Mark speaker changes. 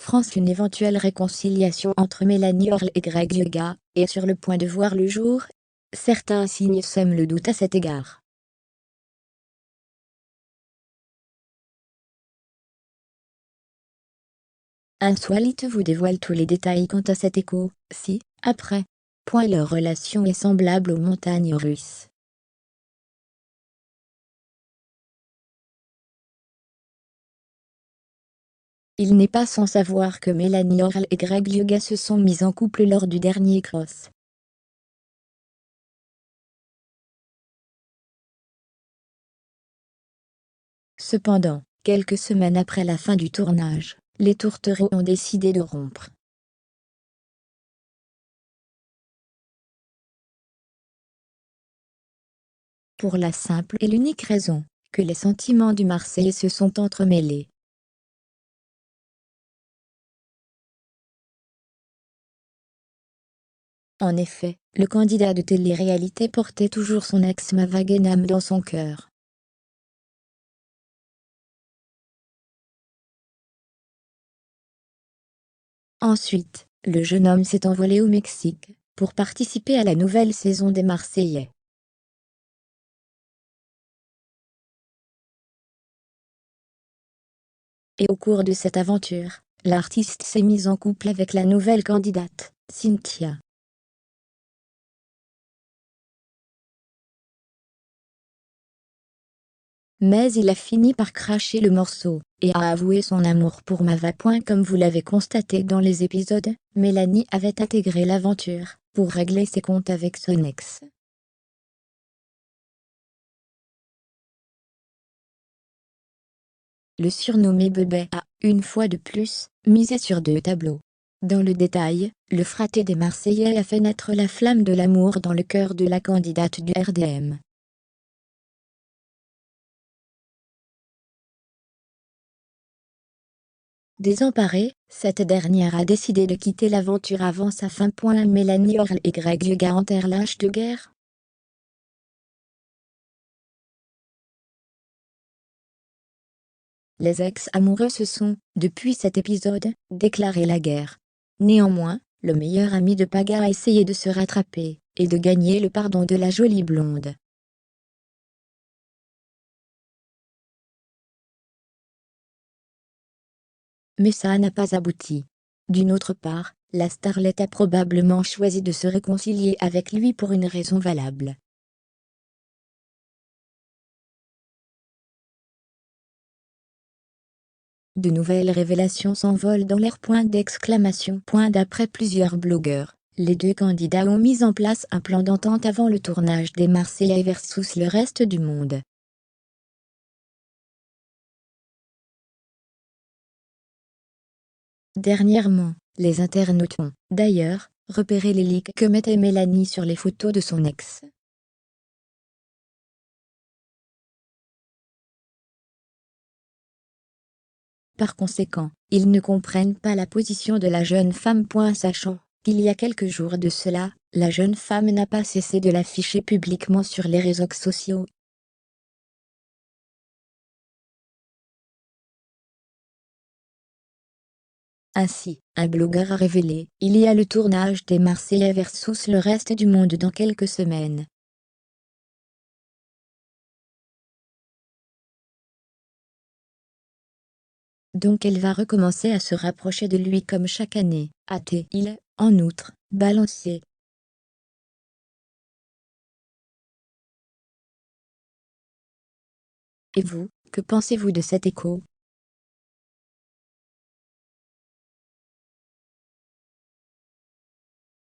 Speaker 1: France, une éventuelle réconciliation entre Mélanie Orle et Greg Lega est sur le point de voir le jour. Certains signes sèment le doute à cet égard. Insolite vous dévoile tous les détails quant à cet écho. Si, après point, leur relation est semblable aux montagnes russes. Il n'est pas sans savoir que Mélanie Orle et Greg Lega se sont mis en couple lors du dernier cross. Cependant, quelques semaines après la fin du tournage, les tourtereaux ont décidé de rompre. Pour la simple et l'unique raison que les sentiments du Marseillais se sont entremêlés. En effet, le candidat de télé-réalité portait toujours son ex Wagenham dans son cœur. Ensuite, le jeune homme s'est envolé au Mexique pour participer à la nouvelle saison des Marseillais. Et au cours de cette aventure, l'artiste s'est mise en couple avec la nouvelle candidate, Cynthia. Mais il a fini par cracher le morceau, et a avoué son amour pour Mava. Comme vous l'avez constaté dans les épisodes, Mélanie avait intégré l'aventure pour régler ses comptes avec son ex. Le surnommé Bebé a, une fois de plus, misé sur deux tableaux. Dans le détail, le fraté des Marseillais a fait naître la flamme de l'amour dans le cœur de la candidate du RDM. Désemparée, cette dernière a décidé de quitter l'aventure avant sa fin. Mélanie Orle et Greg Lega enterrent l'âge de guerre. Les ex-amoureux se sont, depuis cet épisode, déclaré la guerre. Néanmoins, le meilleur ami de Paga a essayé de se rattraper et de gagner le pardon de la jolie blonde. Mais ça n'a pas abouti. D'une autre part, la starlette a probablement choisi de se réconcilier avec lui pour une raison valable. De nouvelles révélations s'envolent dans l'air. D'exclamation. D'après plusieurs blogueurs, les deux candidats ont mis en place un plan d'entente avant le tournage des Marseillais versus le reste du monde. Dernièrement, les internautes ont, d'ailleurs, repéré les leaks que mettait Mélanie sur les photos de son ex. Par conséquent, ils ne comprennent pas la position de la jeune femme. Sachant qu'il y a quelques jours de cela, la jeune femme n'a pas cessé de l'afficher publiquement sur les réseaux sociaux. Ainsi, un blogueur a révélé: il y a le tournage des Marseillais versus le reste du monde dans quelques semaines. Donc elle va recommencer à se rapprocher de lui comme chaque année, a-t-il, en outre, balancé. Et vous, que pensez-vous de cet écho?